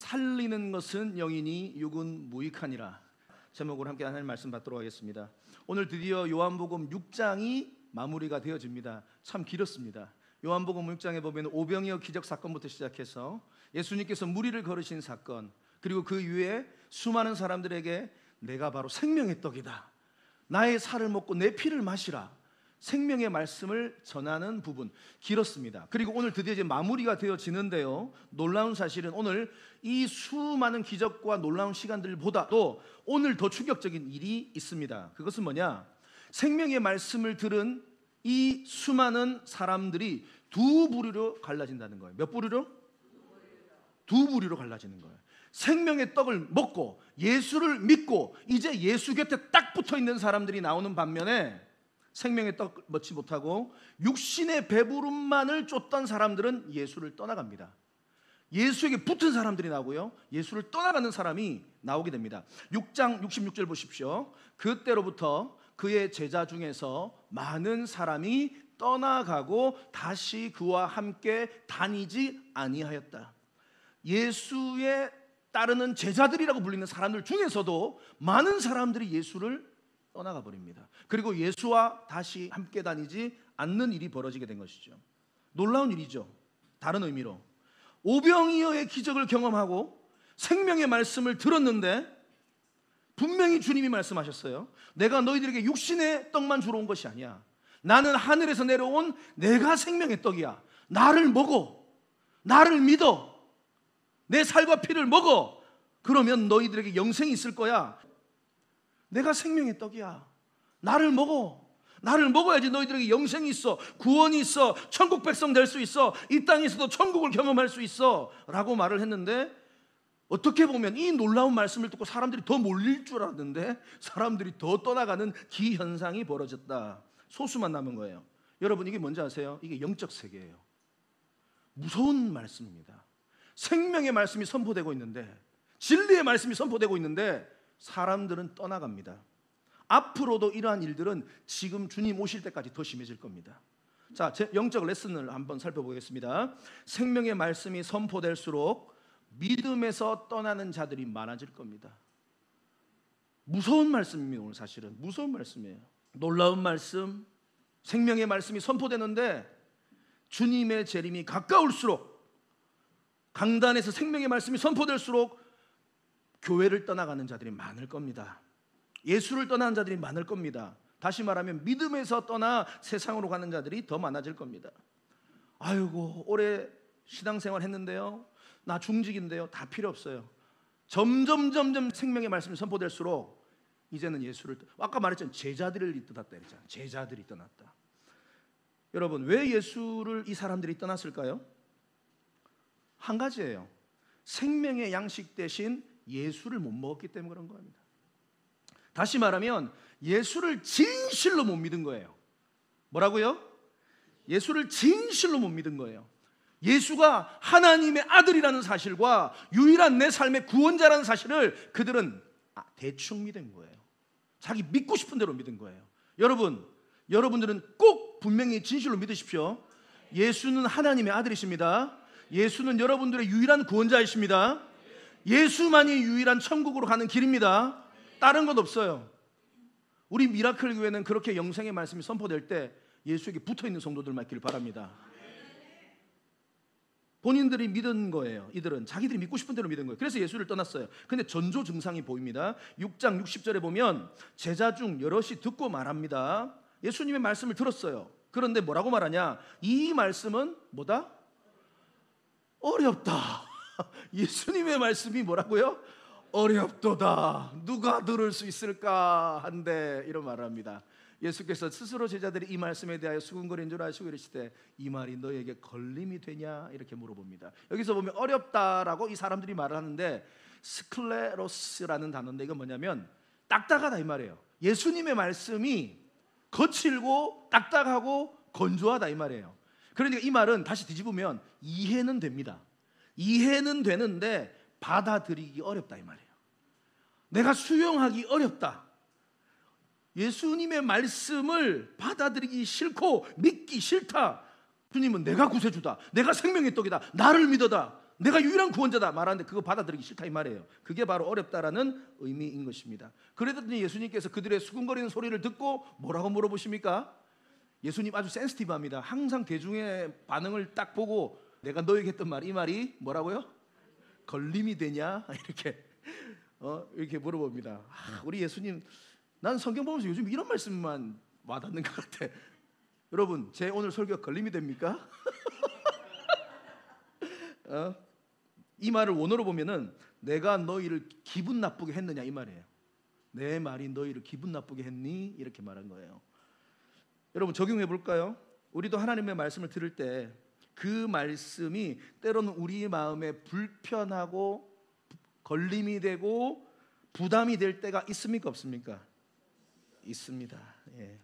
살리는 것은 영이니 육은 무익하니라. 제목으로 함께 하나님 말씀 받도록 하겠습니다. 오늘 드디어 요한복음 6장이 마무리가 되어집니다. 참 길었습니다. 요한복음 6장에 보면 오병이어 기적 사건부터 시작해서 예수님께서 무리를 걸으신 사건, 그리고 그 이후에 수많은 사람들에게 내가 바로 생명의 떡이다, 나의 살을 먹고 내 피를 마시라, 생명의 말씀을 전하는 부분 길었습니다. 그리고 오늘 드디어 이제 마무리가 되어지는데요, 놀라운 사실은 오늘 이 수많은 기적과 놀라운 시간들보다도 오늘 더 충격적인 일이 있습니다. 그것은 뭐냐? 생명의 말씀을 들은 이 수많은 사람들이 두 부류로 갈라진다는 거예요. 몇 부류로? 두 부류로 갈라지는 거예요. 생명의 떡을 먹고 예수를 믿고 이제 예수 곁에 딱 붙어 있는 사람들이 나오는 반면에, 생명의 떡 먹지 못하고 육신의 배부름만을 쫓던 사람들은 예수를 떠나갑니다. 예수에게 붙은 사람들이 나오고요, 예수를 떠나가는 사람이 나오게 됩니다. 6장 66절 보십시오. 그때로부터 그의 제자 중에서 많은 사람이 떠나가고 다시 그와 함께 다니지 아니하였다. 예수의 따르는 제자들이라고 불리는 사람들 중에서도 많은 사람들이 예수를 떠나가 버립니다. 그리고 예수와 다시 함께 다니지 않는 일이 벌어지게 된 것이죠. 놀라운 일이죠. 다른 의미로 오병이어의 기적을 경험하고 생명의 말씀을 들었는데 분명히 주님이 말씀하셨어요. 내가 너희들에게 육신의 떡만 주러 온 것이 아니야. 나는 하늘에서 내려온 내가 생명의 떡이야. 나를 먹어, 나를 믿어, 내 살과 피를 먹어. 그러면 너희들에게 영생이 있을 거야. 내가 생명의 떡이야. 나를 먹어. 나를 먹어야지 너희들에게 영생이 있어, 구원이 있어, 천국 백성 될 수 있어, 이 땅에서도 천국을 경험할 수 있어 라고 말을 했는데, 어떻게 보면 이 놀라운 말씀을 듣고 사람들이 더 몰릴 줄 알았는데 사람들이 더 떠나가는 기현상이 벌어졌다. 소수만 남은 거예요. 여러분, 이게 뭔지 아세요? 이게 영적 세계예요. 무서운 말씀입니다. 생명의 말씀이 선포되고 있는데, 진리의 말씀이 선포되고 있는데 사람들은 떠나갑니다. 앞으로도 이러한 일들은 지금 주님 오실 때까지 더 심해질 겁니다. 자, 제 영적 레슨을 한번 살펴보겠습니다. 생명의 말씀이 선포될수록 믿음에서 떠나는 자들이 많아질 겁니다. 무서운 말씀입니다. 오늘 사실은 무서운 말씀이에요. 놀라운 말씀, 생명의 말씀이 선포되는데 주님의 재림이 가까울수록, 강단에서 생명의 말씀이 선포될수록 교회를 떠나가는 자들이 많을 겁니다. 예수를 떠나는 자들이 많을 겁니다. 다시 말하면 믿음에서 떠나 세상으로 가는 자들이 더 많아질 겁니다. 아이고, 오래 신앙생활 했는데요, 나 중직인데요, 다 필요 없어요. 점점 생명의 말씀이 선포될수록 이제는 예수를, 아까 말했잖아요, 제자들이 떠났다 그랬잖아요. 제자들이 떠났다. 여러분, 왜 예수를 이 사람들이 떠났을까요? 한 가지예요. 생명의 양식 대신 예수를 못 먹었기 때문에 그런 겁니다. 다시 말하면 예수를 진실로 못 믿은 거예요. 뭐라고요? 예수를 진실로 못 믿은 거예요. 예수가 하나님의 아들이라는 사실과 유일한 내 삶의 구원자라는 사실을 그들은 대충 믿은 거예요. 자기 믿고 싶은 대로 믿은 거예요. 여러분들은 꼭 분명히 진실로 믿으십시오. 예수는 하나님의 아들이십니다. 예수는 여러분들의 유일한 구원자이십니다. 예수만이 유일한 천국으로 가는 길입니다. 다른 것 없어요. 우리 미라클 교회는 그렇게 영생의 말씀이 선포될 때 예수에게 붙어있는 성도들만 있기를 바랍니다. 본인들이 믿은 거예요. 이들은 자기들이 믿고 싶은 대로 믿은 거예요. 그래서 예수를 떠났어요. 근데 전조 증상이 보입니다. 6장 60절에 보면 제자 중 여럿이 듣고 말합니다. 예수님의 말씀을 들었어요. 그런데 뭐라고 말하냐? 이 말씀은 뭐다? 어렵다. 예수님의 말씀이 뭐라고요? 어렵도다. 누가 들을 수 있을까 한데, 이런 말을 합니다. 예수께서 스스로 제자들이 이 말씀에 대하여 수군거리는 줄 아시고 이르시되 이 말이 너에게 걸림이 되냐 이렇게 물어봅니다. 여기서 보면 어렵다라고 이 사람들이 말을 하는데, 스클레로스라는 단어인데 이건 뭐냐면 딱딱하다 이 말이에요. 예수님의 말씀이 거칠고 딱딱하고 건조하다 이 말이에요. 그러니까 이 말은 다시 뒤집으면 이해는 됩니다. 이해는 되는데 받아들이기 어렵다 이 말이에요. 내가 수용하기 어렵다. 예수님의 말씀을 받아들이기 싫고 믿기 싫다. 주님은 내가 구세주다, 내가 생명의 떡이다, 나를 믿어다, 내가 유일한 구원자다 말하는데 그거 받아들이기 싫다 이 말이에요. 그게 바로 어렵다라는 의미인 것입니다. 그랬더니 예수님께서 그들의 수군거리는 소리를 듣고 뭐라고 물어보십니까? 예수님 아주 센시티브합니다. 항상 대중의 반응을 딱 보고 내가 너에게 했던 말, 이 말이 뭐라고요? 걸림이 되냐? 이렇게 물어봅니다. 우리 예수님, 난 성경 보면서 요즘 이런 말씀만 와닿는 것 같아. 여러분, 제 오늘 설교가 걸림이 됩니까? 이 말을 원어로 보면은 내가 너희를 기분 나쁘게 했느냐 이 말이에요. 내 말이 너희를 기분 나쁘게 했니? 이렇게 말한 거예요. 여러분 적용해 볼까요? 우리도 하나님의 말씀을 들을 때 그 말씀이 때로는 우리 마음에 불편하고 걸림이 되고 부담이 될 때가 있습니까 없습니까? 있습니다. 예.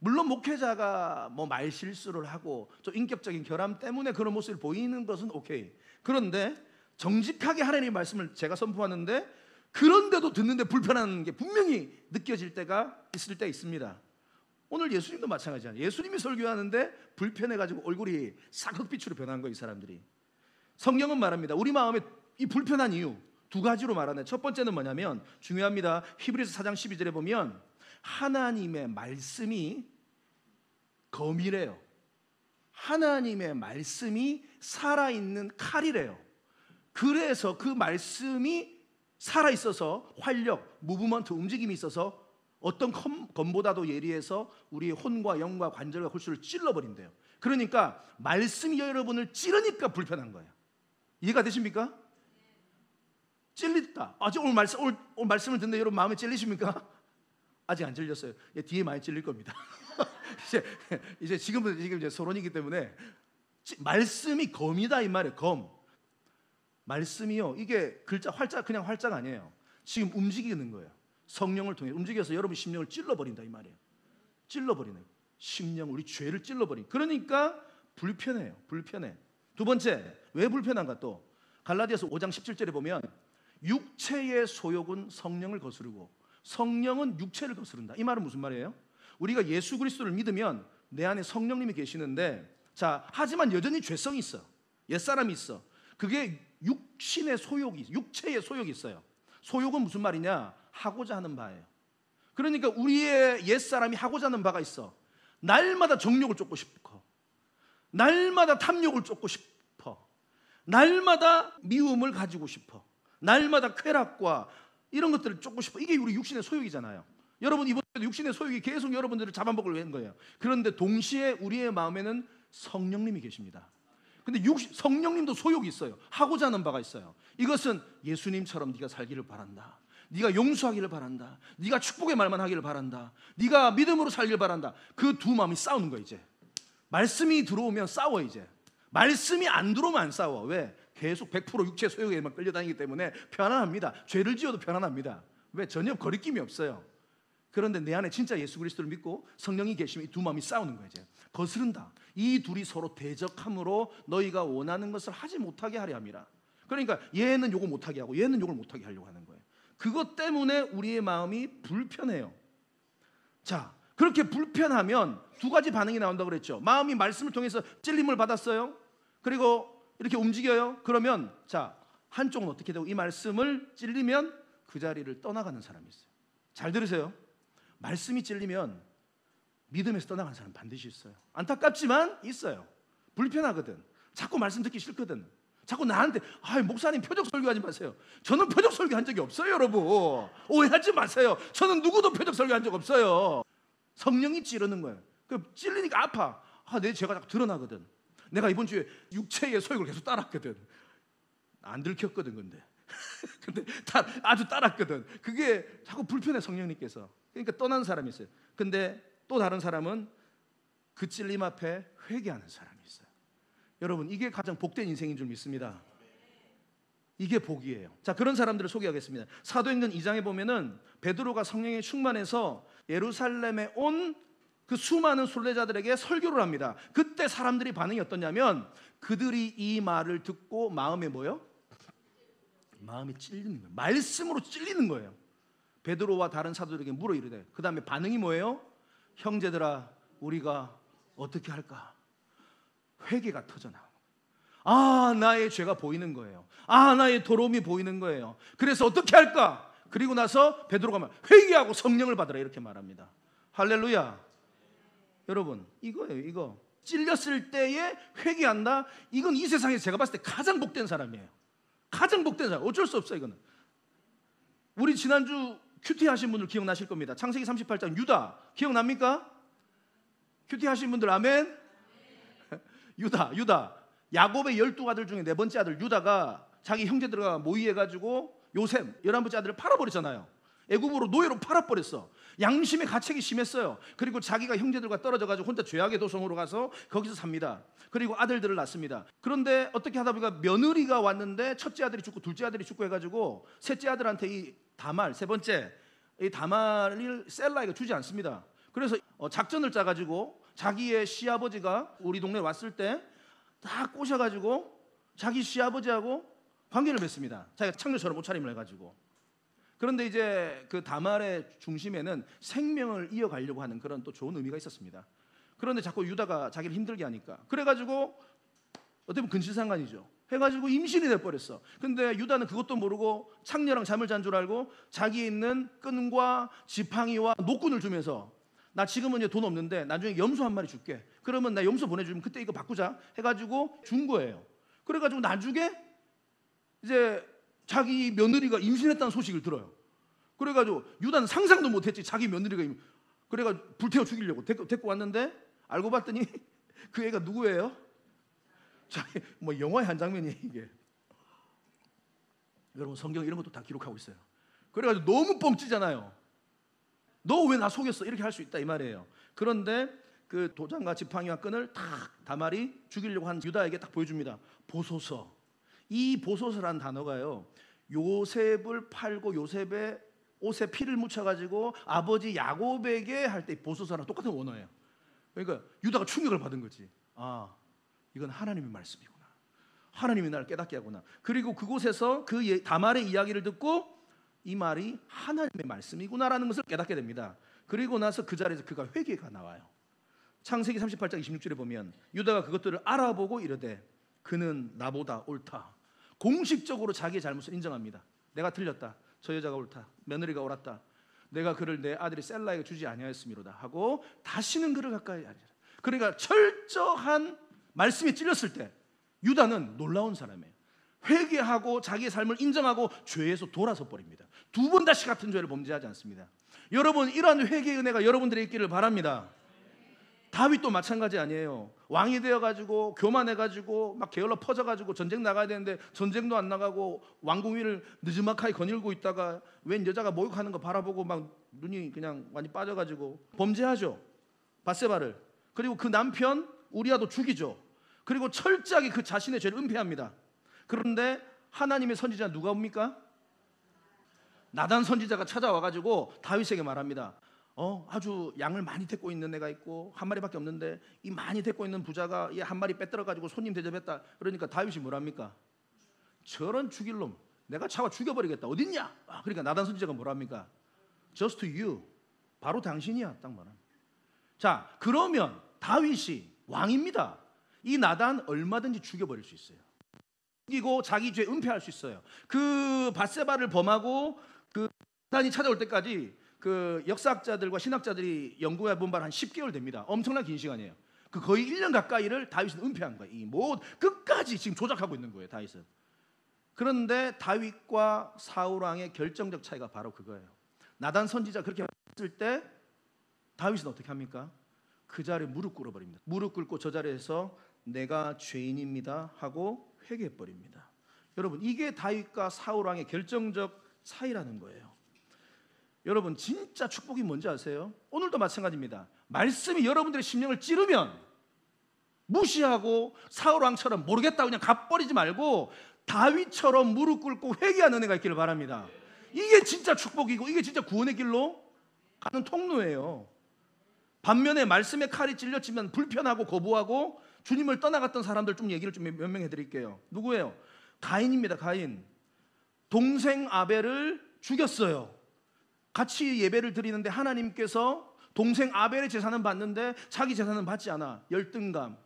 물론 목회자가 뭐 말실수를 하고 좀 인격적인 결함 때문에 그런 모습을 보이는 것은 오케이. 그런데 정직하게 하나님의 말씀을 제가 선포하는데 그런데도 듣는데 불편한 게 분명히 느껴질 때가 있을 때 있습니다. 오늘 예수님도 마찬가지잖아요. 예수님이 설교하는데 불편해가지고 얼굴이 싹 흑빛으로 변한 거예요, 이 사람들이. 성경은 말합니다. 우리 마음에 이 불편한 이유 두 가지로 말하네. 첫 번째는 뭐냐면 중요합니다. 히브리서 4장 12절에 보면 하나님의 말씀이 검이래요. 하나님의 말씀이 살아있는 칼이래요. 그래서 그 말씀이 살아있어서 활력, 무브먼트, 움직임이 있어서 어떤 검보다도 예리해서 우리의 혼과 영과 관절과 골수를 찔러버린대요. 그러니까 말씀이 여러분을 찌르니까 불편한 거예요. 이해가 되십니까? 찔렸다. 오늘 말씀을 듣는데 여러분 마음에 찔리십니까? 아직 안 찔렸어요. 뒤에 많이 찔릴 겁니다. 이제 지금 이제 서론이기 때문에 말씀이 검이다 이 말이에요. 검. 말씀이요. 이게 글자 활자 그냥 활자가 아니에요. 지금 움직이는 거예요. 성령을 통해 움직여서 여러분 심령을 찔러버린다 이 말이에요. 찔러버리는 심령, 우리 죄를 찔러버린. 그러니까 불편해요. 불편해. 두 번째, 왜 불편한가? 또 갈라디아서 5장 17절에 보면 육체의 소욕은 성령을 거스르고 성령은 육체를 거스른다. 이 말은 무슨 말이에요? 우리가 예수 그리스도를 믿으면 내 안에 성령님이 계시는데, 자, 하지만 여전히 죄성이 있어. 옛사람이 있어. 그게 육신의 소욕이, 육체의 소욕이 있어요. 소욕은 무슨 말이냐? 하고자 하는 바예요. 그러니까 우리의 옛사람이 하고자 하는 바가 있어. 날마다 정욕을 쫓고 싶어. 날마다 탐욕을 쫓고 싶어. 날마다 미움을 가지고 싶어. 날마다 쾌락과 이런 것들을 쫓고 싶어. 이게 우리 육신의 소욕이잖아요. 여러분 이번에도 육신의 소욕이 계속 여러분들을 잡아먹으려고 하는 거예요. 그런데 동시에 우리의 마음에는 성령님이 계십니다. 근데 성령님도 소욕이 있어요. 하고자 하는 바가 있어요. 이것은 예수님처럼 네가 살기를 바란다. 네가 용서하기를 바란다. 네가 축복의 말만 하기를 바란다. 네가 믿음으로 살기를 바란다. 그 두 마음이 싸우는 거예요. 이제 말씀이 들어오면 싸워. 이제 말씀이 안 들어오면 안 싸워. 왜? 계속 100% 육체 소욕에만 끌려다니기 때문에 편안합니다. 죄를 지어도 편안합니다. 왜? 전혀 거리낌이 없어요. 그런데 내 안에 진짜 예수 그리스도를 믿고 성령이 계시면 이 두 마음이 싸우는 거예요. 이제 거스른다. 이 둘이 서로 대적함으로 너희가 원하는 것을 하지 못하게 하려 함이라. 그러니까 얘는 요거 못하게 하고 얘는 요걸 못하게 하려고 하는 거예요. 그것 때문에 우리의 마음이 불편해요. 자, 그렇게 불편하면 두 가지 반응이 나온다고 그랬죠. 마음이 말씀을 통해서 찔림을 받았어요. 그리고 이렇게 움직여요. 그러면 자, 한쪽은 어떻게 되고 이 말씀을 찔리면 그 자리를 떠나가는 사람이 있어요. 잘 들으세요. 말씀이 찔리면 믿음에서 떠나가는 사람 반드시 있어요. 안타깝지만 있어요. 불편하거든. 자꾸 말씀 듣기 싫거든. 자꾸 나한테 목사님 표적 설교하지 마세요. 저는 표적 설교한 적이 없어요. 여러분 오해하지 마세요. 저는 누구도 표적 설교한 적 없어요. 성령이 찌르는 거예요. 그 찔리니까 아파. 내 죄가 자꾸 드러나거든. 내가 이번 주에 육체의 소욕을 계속 따랐거든. 안 들켰거든. 근데 아주 따랐거든. 그게 자꾸 불편해. 성령님께서. 그러니까 떠나는 사람이 있어요. 근데 또 다른 사람은 그 찔림 앞에 회개하는 사람이 있어요. 여러분 이게 가장 복된 인생인 줄 믿습니다. 이게 복이에요. 자, 그런 사람들을 소개하겠습니다. 사도행전 2장에 보면은 베드로가 성령에 충만해서 예루살렘에 온 그 수많은 순례자들에게 설교를 합니다. 그때 사람들이 반응이 어떠냐면 그들이 이 말을 듣고 마음에 뭐요? 마음이 찔리는 거예요. 말씀으로 찔리는 거예요. 베드로와 다른 사도들에게 물어 이르되 그 다음에 반응이 뭐예요? 형제들아 우리가 어떻게 할까? 회개가 터져나와요. 아, 나의 죄가 보이는 거예요. 아, 나의 더러움이 보이는 거예요. 그래서 어떻게 할까? 그리고 나서 베드로가 말 회개하고 성령을 받으라 이렇게 말합니다. 할렐루야. 여러분, 이거예요. 이거 찔렸을 때에 회개한다. 이건 이 세상에서 제가 봤을 때 가장 복된 사람이에요. 가장 복된 사람. 어쩔 수 없어요. 이거는. 우리 지난주 큐티 하신 분들 기억나실 겁니다. 창세기 38장 유다 기억납니까? 큐티 하신 분들 아멘. 유다 야곱의 12아들 중에 네 번째 아들 유다가 자기 형제들과 모의해가지고 요셉 11번째 아들을 팔아버렸잖아요. 애굽으로 노예로 팔아버렸어. 양심의 가책이 심했어요. 그리고 자기가 형제들과 떨어져가지고 혼자 죄악의 도성으로 가서 거기서 삽니다. 그리고 아들들을 낳습니다. 그런데 어떻게 하다 보니까 며느리가 왔는데 첫째 아들이 죽고 둘째 아들이 죽고 해가지고 셋째 아들한테 이 다말, 세 번째 이 다말을 셀라에게 주지 않습니다. 그래서 작전을 짜가지고 자기의 시아버지가 우리 동네에 왔을 때 다 꼬셔가지고 자기 시아버지하고 관계를 맺습니다. 자기가 창녀처럼 옷차림을 해가지고. 그런데 이제 그 다말의 중심에는 생명을 이어가려고 하는 그런 또 좋은 의미가 있었습니다. 그런데 자꾸 유다가 자기를 힘들게 하니까 그래가지고 어떻게 보면 근실상간이죠. 해가지고 임신이 돼버렸어. 근데 유다는 그것도 모르고 창녀랑 잠을 잔 줄 알고 자기에 있는 끈과 지팡이와 노끈을 주면서 나 지금은 이제 돈 없는데 나중에 염소 한 마리 줄게. 그러면 나 염소 보내주면 그때 이거 바꾸자 해가지고 준 거예요. 그래가지고 나중에 이제 자기 며느리가 임신했다는 소식을 들어요. 그래가지고 유다는 상상도 못했지. 자기 며느리가 그래가지고 불태워 죽이려고 데리고 왔는데 알고 봤더니 그 애가 누구예요? 자기 뭐 영화의 한 장면이 이게. 여러분 성경 이런 것도 다 기록하고 있어요. 그래가지고 너무 뻥치잖아요. 너 왜 나 속였어? 이렇게 할 수 있다 이 말이에요. 그런데 그 도장과 지팡이와 끈을 탁 다말이 죽이려고 한 유다에게 딱 보여줍니다. 보소서. 이 보소서라는 단어가요, 요셉을 팔고 요셉의 옷에 피를 묻혀가지고 아버지 야곱에게 할 때 보소서랑 똑같은 원어예요. 그러니까 유다가 충격을 받은 거지. 아, 이건 하나님의 말씀이구나. 하나님이 나를 깨닫게 하구나. 그리고 그곳에서 그 다말의 이야기를 듣고 이 말이 하나님의 말씀이구나라는 것을 깨닫게 됩니다. 그리고 나서 그 자리에서 그가 회개가 나와요. 창세기 38장 26절에 보면 유다가 그것들을 알아보고 이르되 그는 나보다 옳다. 공식적으로 자기의 잘못을 인정합니다. 내가 틀렸다. 저 여자가 옳다. 며느리가 옳았다. 내가 그를 내 아들이 셀라에게 주지 아니하였음이로다 하고 다시는 그를 가까이 하리라. 그러니까 철저한 말씀에 찔렸을 때 유다는 놀라운 사람이에요. 회개하고 자기의 삶을 인정하고 죄에서 돌아서 버립니다. 두 번 다시 같은 죄를 범죄하지 않습니다. 여러분 이러한 회개의 은혜가 여러분들에게 있기를 바랍니다. 다윗도 마찬가지 아니에요. 왕이 되어가지고 교만해가지고 막 게을러 퍼져가지고 전쟁 나가야 되는데 전쟁도 안 나가고 왕궁 위를 느지막하게 거닐고 있다가 웬 여자가 목욕하는 거 바라보고 막 눈이 그냥 많이 빠져가지고 범죄하죠. 밧세바를. 그리고 그 남편 우리아도 죽이죠. 그리고 철저하게 그 자신의 죄를 은폐합니다. 그런데 하나님의 선지자 누가 옵니까? 나단 선지자가 찾아와가지고 다윗에게 말합니다. 아주 양을 많이 데리고 있는 애가 있고 한 마리밖에 없는데 이 많이 데리고 있는 부자가 얘 한 마리 빼들어가지고 손님 대접했다. 그러니까 다윗이 뭐랍니까? 저런 죽일 놈 내가 잡아 죽여버리겠다. 어딨냐? 그러니까 나단 선지자가 뭐랍니까? Just you. 바로 당신이야. 딱 말합니다. 자, 그러면 다윗이 왕입니다. 이 나단 얼마든지 죽여버릴 수 있어요. 죽이고 자기 죄 은폐할 수 있어요. 그 밧세바를 범하고 그 나단이 찾아올 때까지 그 역사학자들과 신학자들이 연구해 본 바는 한 10개월 됩니다. 엄청난 긴 시간이에요. 그 거의 1년 가까이를 다윗은 은폐한 거예요. 이 끝까지 지금 조작하고 있는 거예요, 다윗은. 그런데 다윗과 사울 왕의 결정적 차이가 바로 그거예요. 나단 선지자 그렇게 했을 때 다윗은 어떻게 합니까? 그 자리에 무릎 꿇어버립니다. 무릎 꿇고 저 자리에서 내가 죄인입니다 하고 회개해 버립니다. 여러분 이게 다윗과 사울 왕의 결정적 차이라는 거예요. 여러분 진짜 축복이 뭔지 아세요? 오늘도 마찬가지입니다. 말씀이 여러분들의 심령을 찌르면 무시하고 사울 왕처럼 모르겠다 그냥 가버리지 말고 다윗처럼 무릎 꿇고 회개하는 은혜가 있기를 바랍니다. 이게 진짜 축복이고 이게 진짜 구원의 길로 가는 통로예요. 반면에 말씀의 칼이 찔렸지만 불편하고 거부하고 주님을 떠나갔던 사람들 좀 얘기를 좀 몇 명 해드릴게요. 누구예요? 가인입니다. 가인. 동생 아벨을 죽였어요. 같이 예배를 드리는데 하나님께서 동생 아벨의 제사는 받는데 자기 제사는 받지 않아. 열등감,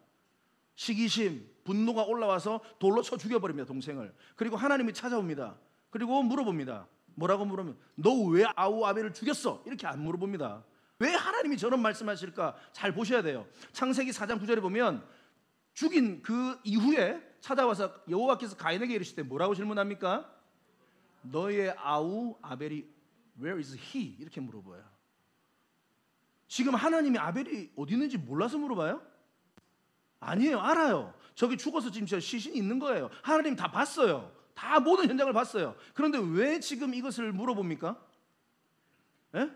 시기심, 분노가 올라와서 돌로 쳐 죽여버립니다, 동생을. 그리고 하나님이 찾아옵니다. 그리고 물어봅니다. 뭐라고 물으면 너 왜 아우 아벨을 죽였어? 이렇게 안 물어봅니다. 왜 하나님이 저런 말씀하실까? 잘 보셔야 돼요. 창세기 4장 9절에 보면 죽인 그 이후에 찾아와서 여호와께서 가인에게 이르실 때 뭐라고 질문합니까? 너의 아우 아벨이 Where is he? 이렇게 물어봐요. 지금 하나님이 아벨이 어디 있는지 몰라서 물어봐요? 아니에요. 알아요. 저기 죽어서 지금 저 시신이 있는 거예요. 하나님 다 봤어요. 다 모든 현장을 봤어요. 그런데 왜 지금 이것을 물어봅니까? 에?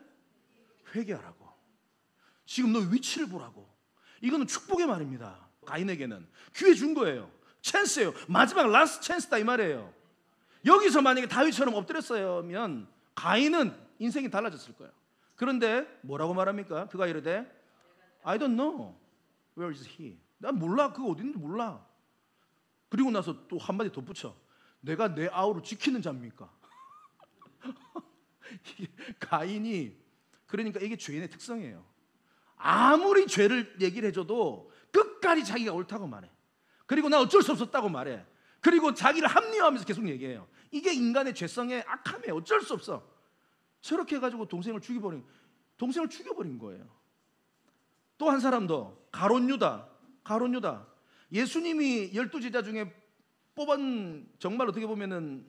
회개하라고. 지금 너 위치를 보라고. 이거는 축복의 말입니다. 가인에게는 기회 준 거예요. 찬스예요. 마지막 라스트 찬스다 이 말이에요. 여기서 만약에 다윗처럼 엎드렸으면 가인은 인생이 달라졌을 거예요. 그런데 뭐라고 말합니까? 그가 이르되 I don't know. Where is he? 난 몰라. 그거 어디 있는지 몰라. 그리고 나서 또 한마디 덧붙여. 내가 내 아우를 지키는 자입니까? 가인이 그러니까 이게 죄인의 특성이에요. 아무리 죄를 얘기를 해줘도 끝까지 자기가 옳다고 말해. 그리고 나 어쩔 수 없었다고 말해. 그리고 자기를 합리화하면서 계속 얘기해요. 이게 인간의 죄성의 악함이에요. 어쩔 수 없어. 저렇게 해가지고 동생을 죽여버린 거예요. 또 한 사람 더 가룟 유다. 예수님이 12제자 중에 뽑은 정말 어떻게 보면은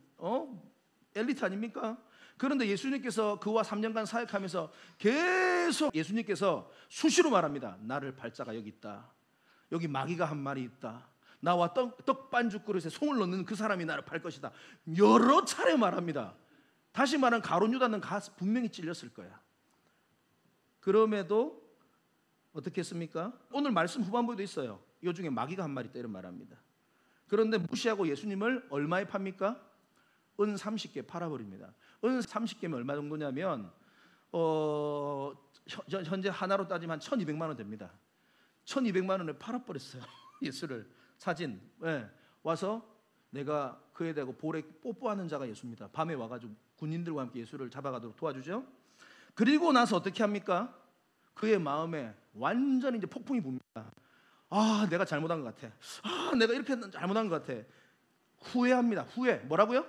엘리트 아닙니까? 그런데 예수님께서 그와 3년간 사역하면서 계속 예수님께서 수시로 말합니다. 나를 팔자가 여기 있다. 여기 마귀가 한 마리 있다. 나와 떡 반죽 그릇에 손을 넣는 그 사람이 나를 팔 것이다. 여러 차례 말합니다. 다시 말하면 가룟 유다는 분명히 찔렸을 거야. 그럼에도 어떻게 했습니까? 오늘 말씀 후반부에도 있어요. 이 중에 마귀가 한 마리 있다 이런 말합니다. 그런데 무시하고 예수님을 얼마에 팝니까? 은 30개 팔아버립니다. 은 30개면 얼마 정도냐면 현재 하나로 따지면 1200만 원 됩니다. 1200만 원에 팔아버렸어요. 예수를. 사진 와서 내가 그에 대고 볼에 뽀뽀하는 자가 예수입니다. 밤에 와가지고 군인들과 함께 예수를 잡아가도록 도와주죠. 그리고 나서 어떻게 합니까? 그의 마음에 완전히 이제 폭풍이 붑니다. 아, 내가 잘못한 것 같아. 아, 내가 이렇게 잘못한 것 같아. 후회합니다. 후회. 뭐라고요?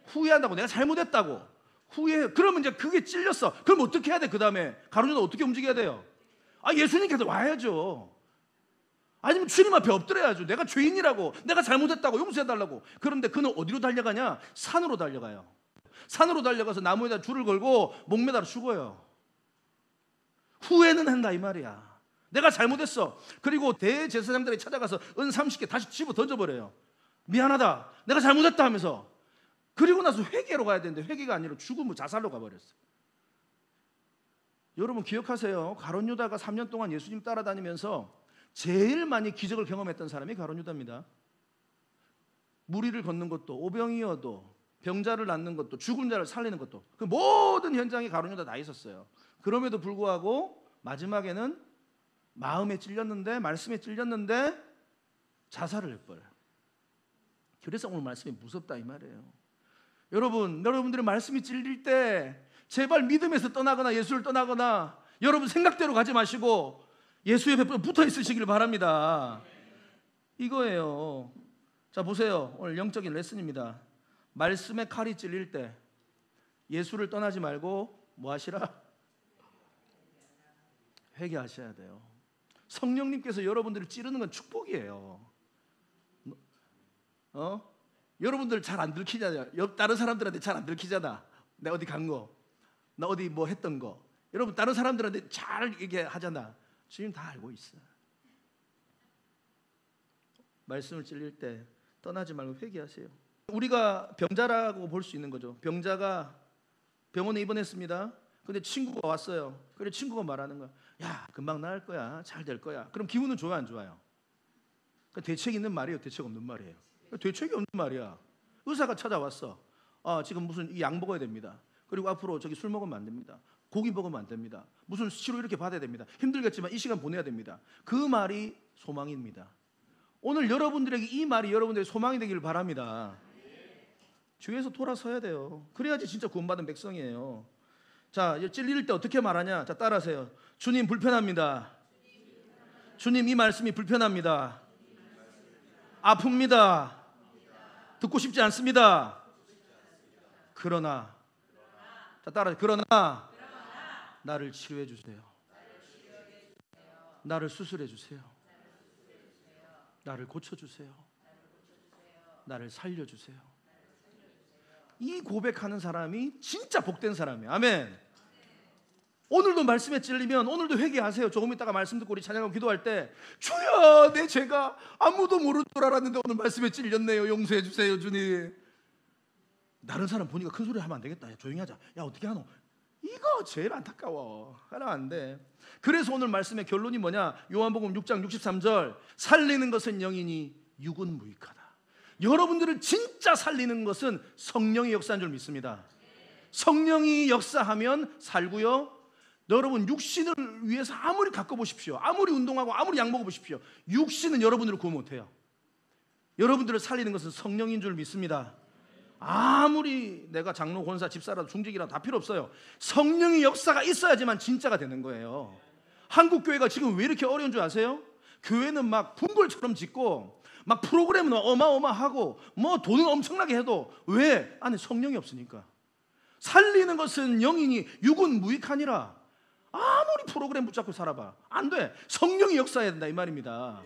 후회한다고. 내가 잘못했다고. 후회. 그러면 이제 그게 찔렸어. 그럼 어떻게 해야 돼? 그 다음에 가룟 유다 어떻게 움직여야 돼요? 아, 예수님께서 와야죠. 아니면 주님 앞에 엎드려야죠. 내가 죄인이라고, 내가 잘못했다고 용서해달라고. 그런데 그는 어디로 달려가냐? 산으로 달려가요. 산으로 달려가서 나무에다 줄을 걸고 목매달아 죽어요. 후회는 한다 이 말이야. 내가 잘못했어. 그리고 대제사장들이 찾아가서 은 30개 다시 집어 던져버려요. 미안하다, 내가 잘못했다 하면서. 그리고 나서 회개로 가야 되는데 회개가 아니라 죽음으로 자살로 가버렸어. 여러분 기억하세요. 가룟 유다가 3년 동안 예수님 따라다니면서 제일 많이 기적을 경험했던 사람이 가룟 유다입니다. 무리를 걷는 것도, 오병이어도, 병자를 낫는 것도, 죽은 자를 살리는 것도, 그 모든 현장에 가룟 유다 다 있었어요. 그럼에도 불구하고 마지막에는 마음에 찔렸는데, 말씀에 찔렸는데 자살을 해버려요. 그래서 오늘 말씀이 무섭다 이 말이에요. 여러분들의 말씀이 찔릴 때 제발 믿음에서 떠나거나 예수를 떠나거나 여러분 생각대로 가지 마시고 예수 옆에 붙어 있으시길 바랍니다. 이거예요. 자 보세요. 오늘 영적인 레슨입니다. 말씀의 칼이 찔릴 때 예수를 떠나지 말고 뭐 하시라? 회개하셔야 돼요. 성령님께서 여러분들을 찌르는 건 축복이에요. 여러분들 잘 안 들키잖아요. 다른 사람들한테 잘 안 들키잖아. 내가 어디 간 거, 나 어디 뭐 했던 거. 여러분 다른 사람들한테 잘 얘기하잖아. 주님 다 알고 있어요. 말씀을 찔릴 때 떠나지 말고 회개하세요. 우리가 병자라고 볼 수 있는 거죠. 병자가 병원에 입원했습니다. 근데 친구가 왔어요. 그래 친구가 말하는 거야. 야 금방 나을 거야. 잘 될 거야. 그럼 기분은 좋아요 안 좋아요? 대책 있는 말이에요? 대책 없는 말이에요? 대책이 없는 말이야. 의사가 찾아왔어. 지금 무슨 약 먹어야 됩니다. 그리고 앞으로 저기 술 먹으면 안 됩니다. 고기 먹으면 안 됩니다. 무슨 치료 이렇게 받아야 됩니다. 힘들겠지만 이 시간 보내야 됩니다. 그 말이 소망입니다. 오늘 여러분들에게 이 말이 여러분들의 소망이 되기를 바랍니다. 주위에서 돌아서야 돼요. 그래야지 진짜 구원받은 백성이에요. 자, 찔릴 때 어떻게 말하냐? 자, 따라하세요. 주님 불편합니다. 주님 이 말씀이 불편합니다. 아픕니다. 듣고 싶지 않습니다. 그러나, 자 따라, 그러나 나를 치료해 주세요. 나를 수술해 주세요. 나를 고쳐 주세요. 나를 살려 주세요. 이 고백하는 사람이 진짜 복된 사람이에요. 아멘. 오늘도 말씀에 찔리면 오늘도 회개하세요. 조금 있다가 말씀 듣고 우리 찬양하고 기도할 때, 주여 내 죄가 아무도 모를 줄 알았는데 오늘 말씀에 찔렸네요. 용서해 주세요 주님. 다른 사람 보니까 큰 소리 하면 안 되겠다. 야, 조용히 하자. 야, 어떻게 하노? 이거 제일 안타까워. 하나 안 돼. 그래서 오늘 말씀의 결론이 뭐냐? 요한복음 6장 63절, 살리는 것은 영이니 육은 무익하다. 여러분들을 진짜 살리는 것은 성령의 역사인 줄 믿습니다. 성령이 역사하면 살고요. 여러분 육신을 위해서 아무리 가꿔보십시오, 아무리 운동하고 아무리 약 먹어보십시오, 육신은 여러분들을 구원 못해요. 여러분들을 살리는 것은 성령인 줄 믿습니다. 아무리 내가 장로, 권사, 집사라도 중직이라도 다 필요 없어요. 성령의 역사가 있어야지만 진짜가 되는 거예요. 한국 교회가 지금 왜 이렇게 어려운 줄 아세요? 교회는 막 궁궐처럼 짓고 막 프로그램은 어마어마하고 뭐 돈은 엄청나게 해도 왜? 안에 성령이 없으니까. 살리는 것은 영이니 육은 무익하니라. 아무리 프로그램 붙잡고 살아봐, 안 돼. 성령이 역사해야 된다 이 말입니다.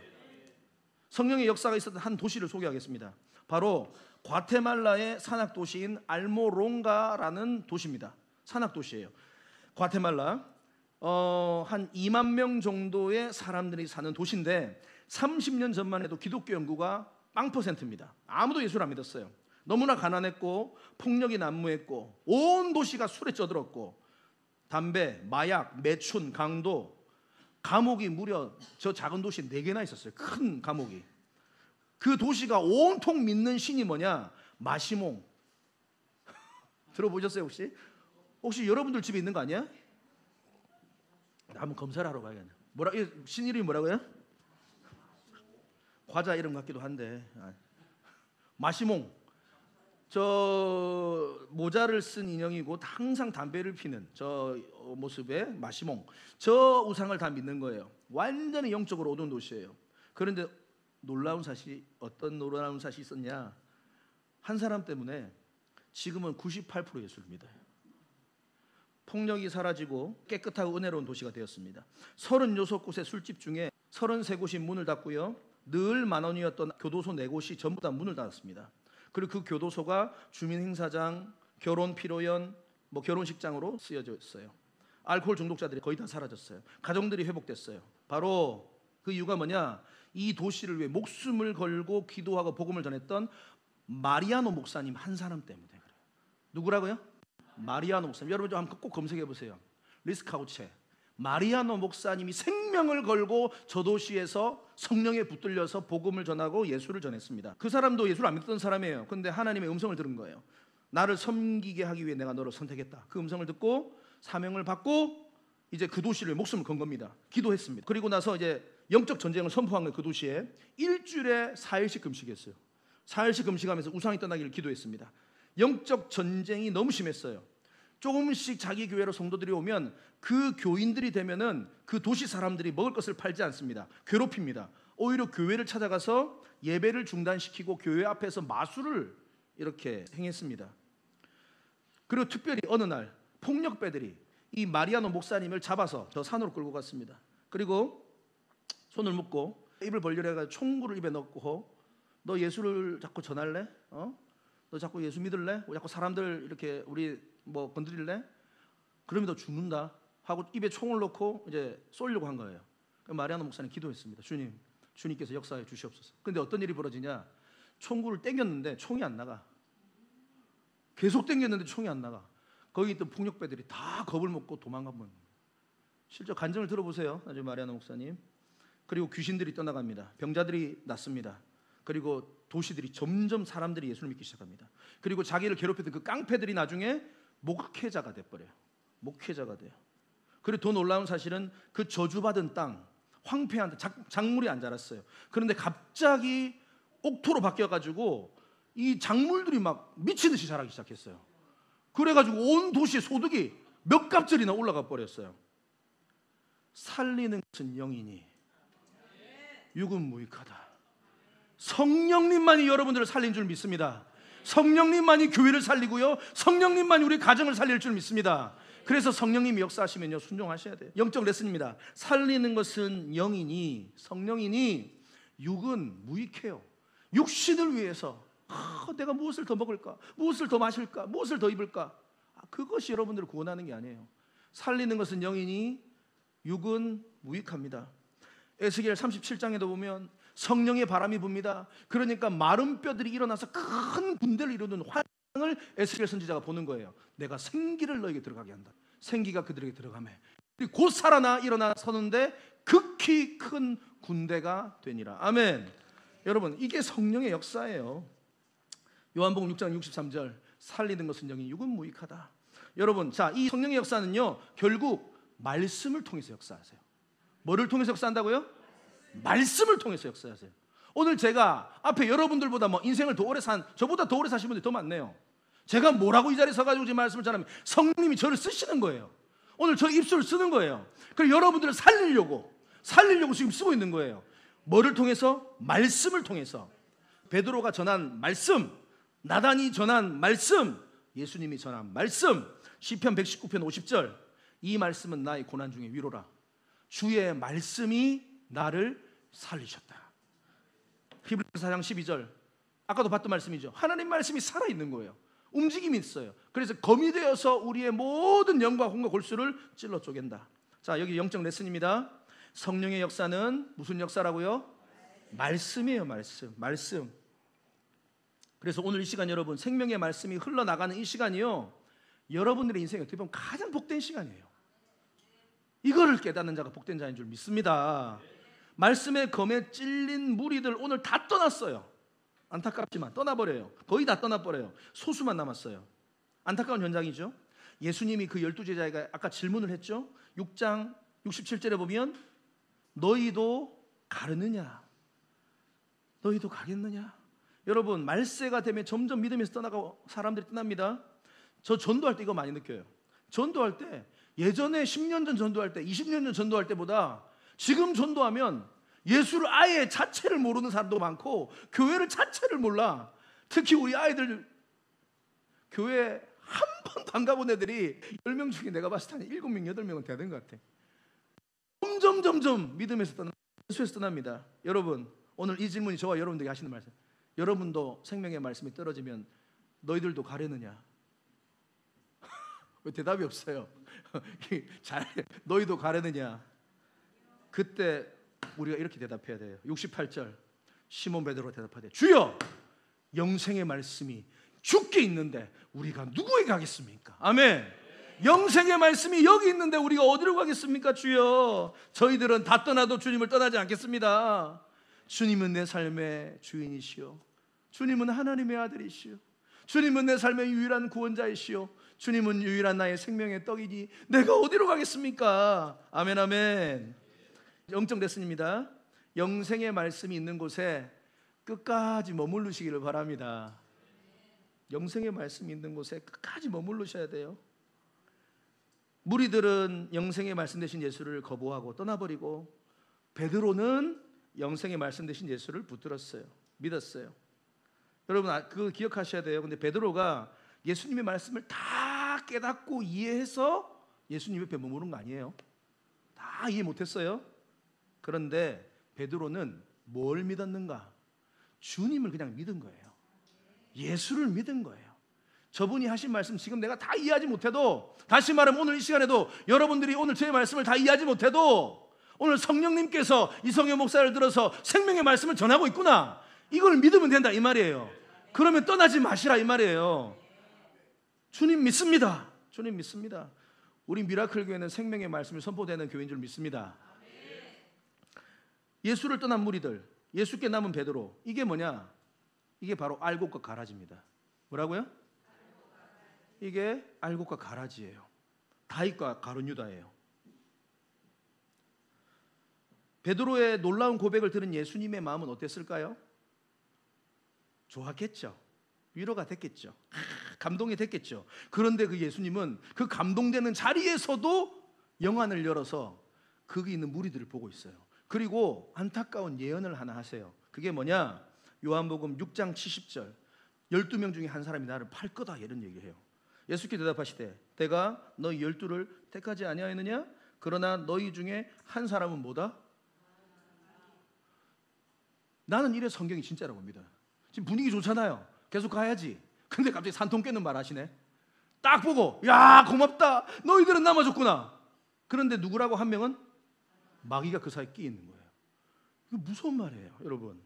성령의 역사가 있었던 한 도시를 소개하겠습니다. 바로 과테말라의 산악도시인 알모롱가라는 도시입니다. 산악도시예요. 과테말라 한 2만 명 정도의 사람들이 사는 도시인데 30년 전만 해도 기독교 연구가 0%입니다. 아무도 예수를 안 믿었어요. 너무나 가난했고 폭력이 난무했고 온 도시가 술에 쪄들었고 담배, 마약, 매춘, 강도, 감옥이 무려 저 작은 도시에 4개나 있었어요. 큰 감옥이. 그 도시가 온통 믿는 신이 뭐냐? 마시몽. 들어보셨어요 혹시? 혹시 여러분들 집에 있는 거 아니야? 한번 검사를 하러 가야겠네. 뭐라, 신 이름이 뭐라고요? 과자 이름 같기도 한데 마시몽. 저 모자를 쓴 인형이고 항상 담배를 피는 저 모습의 마시몽. 저 우상을 다 믿는 거예요. 완전히 영적으로 어두운 도시예요. 그런데 놀라운 사실이, 어떤 놀라운 사실이 있었냐? 한 사람 때문에 지금은 98% 예수를 믿어요. 폭력이 사라지고 깨끗하고 은혜로운 도시가 되었습니다. 36곳의 술집 중에 33곳이 문을 닫고요, 늘 만원이었던 교도소 4곳이 전부 다 문을 닫았습니다. 그리고 그 교도소가 주민행사장, 결혼 피로연, 결혼식장으로 쓰여졌어요. 알코올 중독자들이 거의 다 사라졌어요. 가정들이 회복됐어요. 바로 그 이유가 뭐냐? 이 도시를 위해 목숨을 걸고 기도하고 복음을 전했던 마리아노 목사님 한 사람 때문에 그래요. 누구라고요? 마리아노 목사님. 여러분 좀 한번 꼭 검색해 보세요. 리스카우체. 마리아노 목사님이 생명을 걸고 저 도시에서 성령에 붙들려서 복음을 전하고 예수를 전했습니다. 그 사람도 예수를 안 믿던 사람이에요. 그런데 하나님의 음성을 들은 거예요. 나를 섬기게 하기 위해 내가 너를 선택했다. 그 음성을 듣고 사명을 받고 이제 그 도시를 목숨을 건 겁니다. 기도했습니다. 그리고 나서 이제 영적 전쟁을 선포한 거예요. 그 도시에 일주일에 4일씩 금식했어요. 4일씩 금식하면서 우상이 떠나기를 기도했습니다. 영적 전쟁이 너무 심했어요. 조금씩 자기 교회로 성도들이 오면 그 교인들이 되면은 그 도시 사람들이 먹을 것을 팔지 않습니다. 괴롭힙니다. 오히려 교회를 찾아가서 예배를 중단시키고 교회 앞에서 마술을 이렇게 행했습니다. 그리고 특별히 어느 날 폭력배들이 이 마리아노 목사님을 잡아서 저 산으로 끌고 갔습니다. 그리고 손을 묶고 입을 벌리려 해가지고 총구를 입에 넣고, 너 예수를 자꾸 전할래? 너 자꾸 예수 믿을래? 자꾸 사람들 이렇게 우리 건드릴래? 그러면 너 죽는다 하고 입에 총을 넣고 이제 쏘려고 한 거예요. 마리아노 목사님 기도했습니다. 주님께서 역사해 주시옵소서. 근데 어떤 일이 벌어지냐? 총구를 당겼는데 총이 안 나가. 계속 당겼는데 총이 안 나가. 거기 있던 폭력배들이 다 겁을 먹고 도망간 거예요. 실제 간증을 들어보세요. 나중에 마리아노 목사님. 그리고 귀신들이 떠나갑니다. 병자들이 낫습니다. 그리고 도시들이 점점 사람들이 예수를 믿기 시작합니다. 그리고 자기를 괴롭혔던 그 깡패들이 나중에 목회자가 돼버려요. 목회자가 돼요. 그리고 더 놀라운 사실은 그 저주받은 땅, 황폐한 작물이 안 자랐어요. 그런데 갑자기 옥토로 바뀌어가지고 이 작물들이 막 미치듯이 자라기 시작했어요. 그래가지고 온 도시의 소득이 몇 갑절이나 올라가 버렸어요. 살리는 것은 영이니 육은 무익하다. 성령님만이 여러분들을 살린 줄 믿습니다. 성령님만이 교회를 살리고요, 성령님만이 우리 가정을 살릴 줄 믿습니다. 그래서 성령님이 역사하시면요, 순종하셔야 돼요. 영적 레슨입니다. 살리는 것은 영이니 성령이니 육은 무익해요. 육신을 위해서 내가 무엇을 더 먹을까, 무엇을 더 마실까, 무엇을 더 입을까, 그것이 여러분들을 구원하는 게 아니에요. 살리는 것은 영이니 육은 무익합니다. 에스겔 37장에도 보면 성령의 바람이 붑니다. 그러니까 마른 뼈들이 일어나서 큰 군대를 이루는 환상을 에스겔 선지자가 보는 거예요. 내가 생기를 너에게 들어가게 한다. 생기가 그들에게 들어가매 곧 살아나 일어나 서는데 극히 큰 군대가 되니라. 아멘. 여러분, 이게 성령의 역사예요. 요한복음 6장 63절, 살리는 것은 영이 육은 무익하다. 여러분, 자, 이 성령의 역사는요, 결국 말씀을 통해서 역사하세요. 뭐를 통해서 역사한다고요? 말씀을 통해서 역사하세요. 오늘 제가 앞에 여러분들보다 인생을 더 오래 산, 저보다 더 오래 사신 분들이 더 많네요. 제가 뭐라고 이 자리에 서가지고 지금 말씀을 전하면 성령님이 저를 쓰시는 거예요. 오늘 저 입술을 쓰는 거예요. 그리고 여러분들을 살리려고 지금 쓰고 있는 거예요. 뭐를 통해서? 말씀을 통해서. 베드로가 전한 말씀, 나단이 전한 말씀, 예수님이 전한 말씀. 시편 119편 50절, 이 말씀은 나의 고난 중에 위로라. 주의 말씀이 나를 살리셨다. 히브리서 4장 12절, 아까도 봤던 말씀이죠. 하나님 말씀이 살아있는 거예요. 움직임이 있어요. 그래서 검이 되어서 우리의 모든 영과 혼과 골수를 찔러 쪼갠다. 자, 여기 영적 레슨입니다. 성령의 역사는 무슨 역사라고요? 말씀이에요. 말씀. 그래서 오늘 이 시간, 여러분, 생명의 말씀이 흘러나가는 이 시간이요, 여러분들의 인생에 어떻게 보면 가장 복된 시간이에요. 이거를 깨닫는 자가 복된 자인 줄 믿습니다. 말씀의 검에 찔린 무리들 오늘 다 떠났어요. 안타깝지만 떠나버려요. 거의 다 떠나버려요. 소수만 남았어요. 안타까운 현장이죠. 예수님이 그 12제자에게 아까 질문을 했죠. 6장 67절에 보면 너희도 가르느냐, 너희도 가겠느냐. 여러분, 말세가 되면 점점 믿음에서 떠나고 사람들이 떠납니다. 저 전도할 때 이거 많이 느껴요. 전도할 때, 예전에 10년 전 전도할 때, 20년 전 전도할 때보다 지금 전도하면 예수를 아예 자체를 모르는 사람도 많고 교회를 자체를 몰라. 특히 우리 아이들 교회 한 번도 안 가본 애들이 10명 중에 내가 봤을 때 7명, 8명은 돼야 되는 것 같아. 점점 믿음에서 떠나, 예수에서 떠납니다. 여러분, 오늘 이 질문이 저와 여러분들에게 하시는 말씀. 여러분도 생명의 말씀이 떨어지면 너희들도 가려느냐? 왜 대답이 없어요? 너희도 가려느냐? 그때 우리가 이렇게 대답해야 돼요. 68절, 시몬 베드로가 대답하되 주여, 영생의 말씀이 주께 있는데 우리가 누구에게 가겠습니까? 아멘. 영생의 말씀이 여기 있는데 우리가 어디로 가겠습니까? 주여, 저희들은 다 떠나도 주님을 떠나지 않겠습니다. 주님은 내 삶의 주인이시오. 주님은 하나님의 아들이시오. 주님은 내 삶의 유일한 구원자이시오. 주님은 유일한 나의 생명의 떡이니 내가 어디로 가겠습니까? 아멘, 아멘. 영적 레슨입니다. 영생의 말씀이 있는 곳에 끝까지 머무르시기를 바랍니다. 영생의 말씀이 있는 곳에 끝까지 머무르셔야 돼요. 무리들은 영생의 말씀 되신 예수를 거부하고 떠나버리고, 베드로는 영생의 말씀 되신 예수를 붙들었어요. 믿었어요. 여러분, 그거 기억하셔야 돼요. 근데 베드로가 예수님의 말씀을 다 깨닫고 이해해서 예수님 옆에 머무른 거 아니에요. 다 이해 못했어요. 그런데 베드로는 뭘 믿었는가? 주님을 그냥 믿은 거예요. 예수를 믿은 거예요. 저분이 하신 말씀 지금 내가 다 이해하지 못해도, 다시 말하면 오늘 이 시간에도 여러분들이 오늘 제 말씀을 다 이해하지 못해도 오늘 성령님께서 이성현 목사를 들어서 생명의 말씀을 전하고 있구나, 이걸 믿으면 된다 이 말이에요. 그러면 떠나지 마시라 이 말이에요. 주님 믿습니다. 주님 믿습니다. 우리 미라클 교회는 생명의 말씀이 선포되는 교회인 줄 믿습니다. 예수를 떠난 무리들, 예수께 남은 베드로, 이게 뭐냐? 이게 바로 알곡과 가라지입니다. 뭐라고요? 이게 알곡과 가라지예요. 다윗과 가룟유다예요. 베드로의 놀라운 고백을 들은 예수님의 마음은 어땠을까요? 좋았겠죠. 위로가 됐겠죠. 감동이 됐겠죠. 그런데 그 예수님은 그 감동되는 자리에서도 영안을 열어서 거기 있는 무리들을 보고 있어요. 그리고 안타까운 예언을 하나 하세요. 그게 뭐냐? 요한복음 6장 70절 12명 중에 한 사람이 나를 팔 거다 이런 얘기를 해요. 예수께서 대답하시되 내가 너희 12를 택하지 아니하였느냐? 그러나 너희 중에 한 사람은 뭐다? 나는 이래 성경이 진짜라고 봅니다. 지금 분위기 좋잖아요. 계속 가야지. 근데 갑자기 산통 깨는 말 하시네. 딱 보고 야 고맙다. 너희들은 남아줬구나. 그런데 누구라고 한 명은 마귀가 그 사이에 끼 있는 거예요. 이거 무서운 말이에요, 여러분.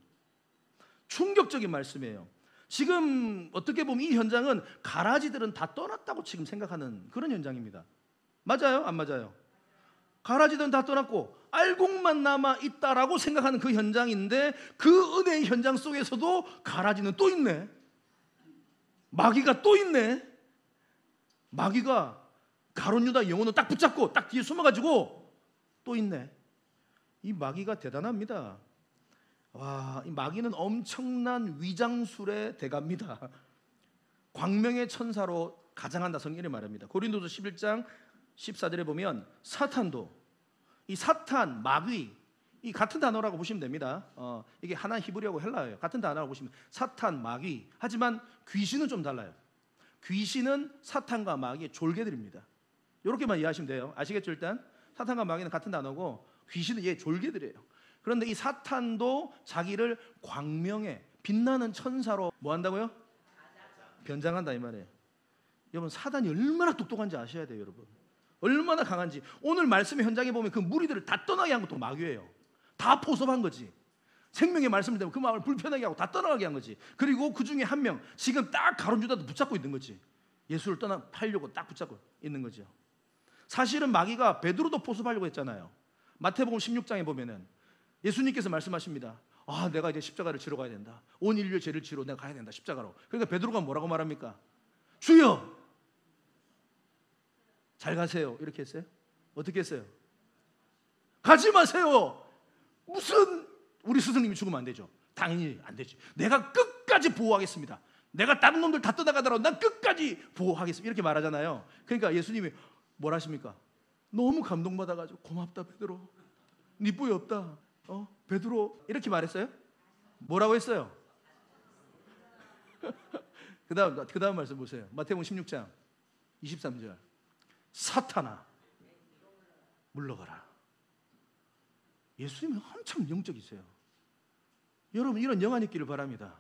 충격적인 말씀이에요. 지금 어떻게 보면 이 현장은 가라지들은 다 떠났다고 지금 생각하는 그런 현장입니다. 맞아요? 안 맞아요? 가라지들은 다 떠났고 알곡만 남아 있다라고 생각하는 그 현장인데 그 은혜의 현장 속에서도 가라지는 또 있네. 마귀가 또 있네. 마귀가 가룟 유다 영혼을 딱 붙잡고 딱 뒤에 숨어가지고 또 있네. 이 마귀가 대단합니다. 와, 이 마귀는 엄청난 위장술의 대가입니다. 광명의 천사로 가장한다 성경이 말합니다. 고린도서 11장 14절에 보면 사탄도, 이 사탄, 마귀, 이 같은 단어라고 보시면 됩니다. 이게 하나 히브리어고 헬라어예요. 같은 단어라고 보시면 사탄, 마귀. 하지만 귀신은 좀 달라요. 귀신은 사탄과 마귀의 졸개들입니다. 이렇게만 이해하시면 돼요. 아시겠죠? 일단 사탄과 마귀는 같은 단어고 귀신은 얘 졸개들이에요. 그런데 이 사탄도 자기를 광명의 빛나는 천사로 뭐 한다고요? 변장한다 이 말이에요. 여러분 사단이 얼마나 똑똑한지 아셔야 돼요, 여러분. 얼마나 강한지. 오늘 말씀의 현장에 보면 그 무리들을 다 떠나게 한 것도 마귀예요. 다 포섭한 거지. 생명의 말씀을 때문에 그 마음을 불편하게 하고 다 떠나가게 한 거지. 그리고 그 중에 한 명 지금 딱 가룟 유다도 붙잡고 있는 거지. 예수를 팔려고 딱 붙잡고 있는 거죠. 사실은 마귀가 베드로도 포섭하려고 했잖아요. 마태복음 16장에 보면은 예수님께서 말씀하십니다. 아, 내가 이제 십자가를 지러 가야 된다. 온 인류의 죄를 지러 내가 가야 된다. 십자가로. 그러니까 베드로가 뭐라고 말합니까? 주여, 잘 가세요. 이렇게 했어요? 어떻게 했어요? 가지 마세요. 무슨 우리 스승님이 죽으면 안 되죠. 당연히 안 되지. 내가 끝까지 보호하겠습니다. 내가 다른 놈들 다 떠나가더라도 난 끝까지 보호하겠습니다. 이렇게 말하잖아요. 그러니까 예수님이 뭘 하십니까? 너무 감동받아가지고 고맙다 베드로. 네 뿌이 없다. 베드로 이렇게 말했어요? 뭐라고 했어요? 그 다음 말씀 보세요. 마태복음 16장 23절. 사탄아 물러가라. 예수님은 엄청 영적이세요. 여러분 이런 영안이 있기를 바랍니다.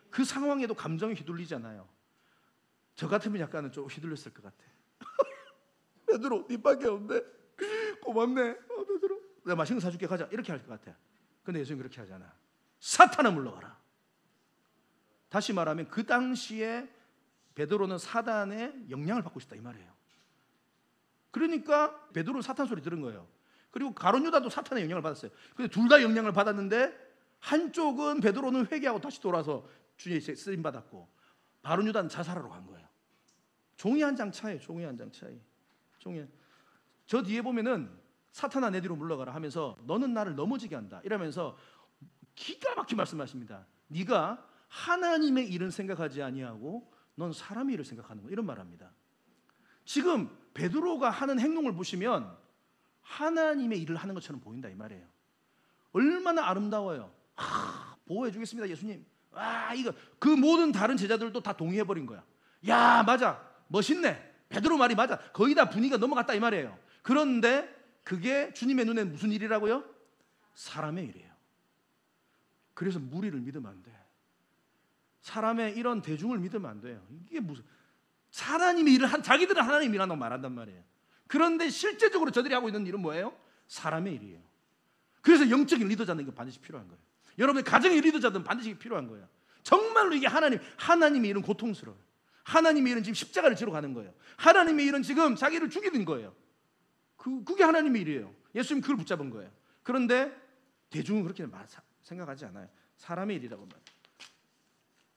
그 상황에도 감정에 휘둘리잖아요. 저 같으면 약간은 좀 휘둘렸을 것 같아. 베드로 니밖에 없네. 고맙네. 베드로 내가 맛있는 거 사줄게 가자. 이렇게 할 것 같아. 근데 예수님 그렇게 하잖아. 사탄아 물러가라. 다시 말하면 그 당시에 베드로는 사단의 영향을 받고 있었다 이 말이에요. 그러니까 베드로는 사탄 소리 들은 거예요. 그리고 가룟 유다도 사탄의 영향을 받았어요. 근데 둘 다 영향을 받았는데 한쪽은 베드로는 회개하고 다시 돌아서 주님의 쓰임 받았고 가룟 유다는 자살하러 간 거예요. 종이 한 장 차이, 종이 한 장 차이. 저 뒤에 보면은 사탄아 내 뒤로 물러가라 하면서 너는 나를 넘어지게 한다 이러면서 기가 막히게 말씀하십니다. 네가 하나님의 일은 생각하지 아니하고 넌 사람의 일을 생각하는 거 이런 말합니다. 지금 베드로가 하는 행동을 보시면 하나님의 일을 하는 것처럼 보인다 이 말이에요. 얼마나 아름다워요. 보호해 주겠습니다 예수님. 이거 그 모든 다른 제자들도 다 동의해 버린 거야. 야 맞아 멋있네. 베드로 말이 맞아. 거의 다 분위기가 넘어갔다 이 말이에요. 그런데 그게 주님의 눈에 무슨 일이라고요? 사람의 일이에요. 그래서 무리를 믿으면 안 돼. 사람의 이런 대중을 믿으면 안 돼요. 이게 무슨 하나님의 일을 자기들은 하나님의 일을 한다고 말한단 말이에요. 그런데 실제적으로 저들이 하고 있는 일은 뭐예요? 사람의 일이에요. 그래서 영적인 리더자는 이거 반드시 필요한 거예요. 여러분의 가정의 리더자들은 반드시 필요한 거예요. 정말로 이게 하나님의 일은 고통스러워요. 하나님의 일은 지금 십자가를 지러 가는 거예요. 하나님의 일은 지금 자기를 죽이는 거예요. 그게 하나님의 일이에요. 예수님 그걸 붙잡은 거예요. 그런데 대중은 그렇게 생각하지 않아요. 사람의 일이라고 말해요.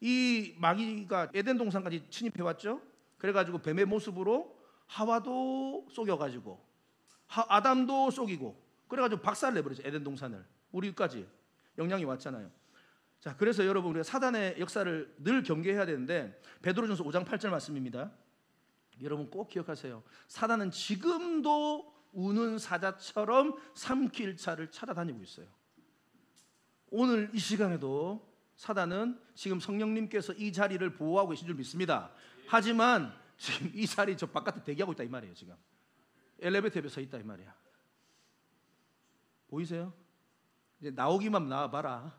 이 마귀가 에덴 동산까지 침입해 왔죠. 그래가지고 뱀의 모습으로 하와도 속여가지고 아담도 속이고 그래가지고 박살 내버리죠. 에덴 동산을 우리까지 영향이 왔잖아요. 자, 그래서 여러분 우리가 사단의 역사를 늘 경계해야 되는데 베드로전서 5장 8절 말씀입니다. 여러분 꼭 기억하세요. 사단은 지금도 우는 사자처럼 삼킬 자를 찾아다니고 있어요. 오늘 이 시간에도 사단은 지금 성령님께서 이 자리를 보호하고 계신 줄 믿습니다. 하지만 지금 이 자리 저 바깥에 대기하고 있다 이 말이에요. 지금 엘리베이터 옆에 서 있다 이 말이야. 보이세요? 이제 나오기만 나와봐라.